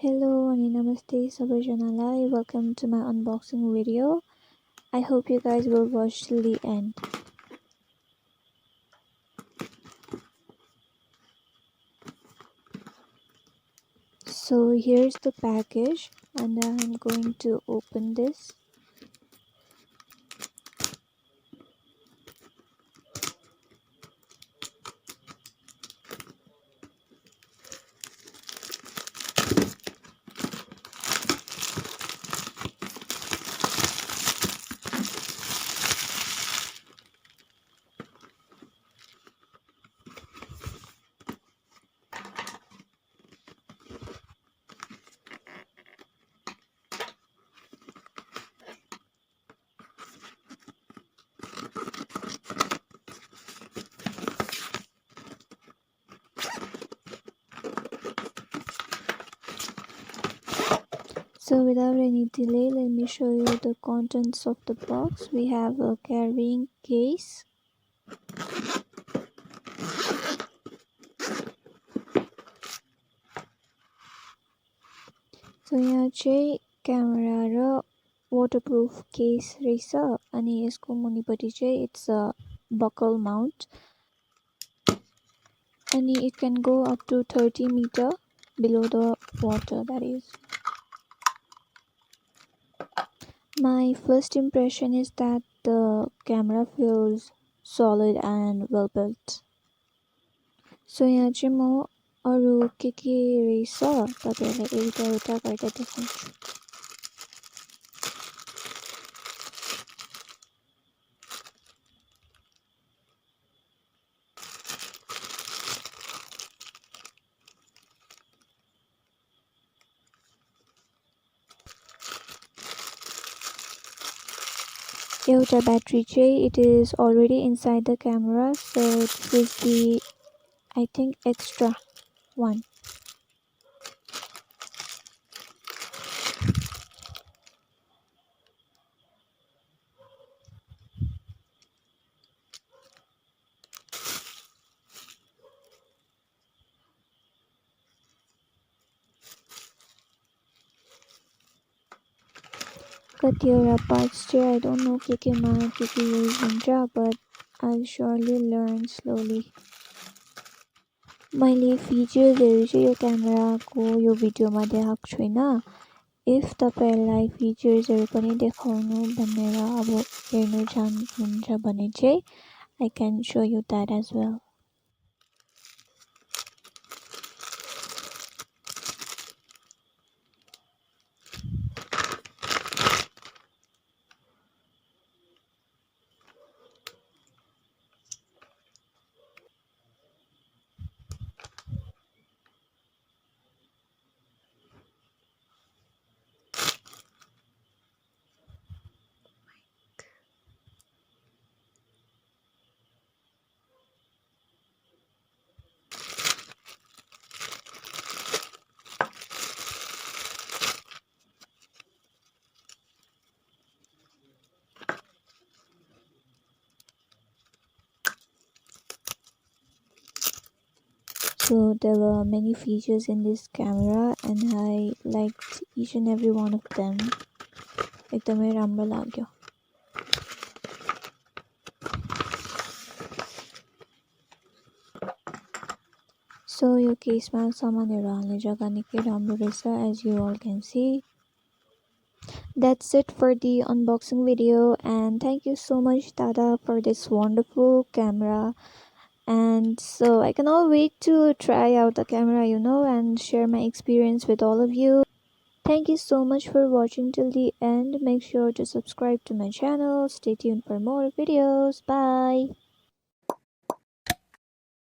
Hello and namaste Sabajanalai. Welcome to my unboxing video. I hope you guys will watch till the end. So here's the package and I'm going to open this. So without any delay, let me show you the contents of the box. We have a carrying case. So यहाँ चाहिँ camera र waterproof case रहेछ अनि यसको मुनिपट्टि चाहिँ it's a buckle mount and it can go up to 30 meter below the water, that is. My first impression is that the camera feels solid and well built. So यहाँ चाहिँ म अरु के रहेछ तपाईहरुलाई एउटा एउटा गरेर देखाउँछु. एउटा battery चाहिँ it is already inside the camera, so this is the I think extra one. कतिवटा parts चाहिँ I don't know केमा के use हुन्छ, but I'll surely learn slowly. मैले फिचर्सहरु चाहिँ यो क्यामेराको यो भिडियोमा देखाएको छुइनँ. इफ तपाईहरुलाई फिचर्सहरु पनि देखाउनु भनेर अब हेर्न चाहनुहुन्छ भने चाहिँ I can show you that as well. So there were many features in this camera and I liked each and every one of them. एकदमै राम्रो लाग्यो. So यो केसमा सामानहरु हाल्ने जग्गा निकै राम्रो रहेछ, as you all can see. That's it for the unboxing video and thank you so much Dada for this wonderful camera. And so I cannot wait to try out the camera, and share my experience with all of you. Thank you so much for watching till the end. Make sure to subscribe to my channel. Stay tuned for more videos. Bye.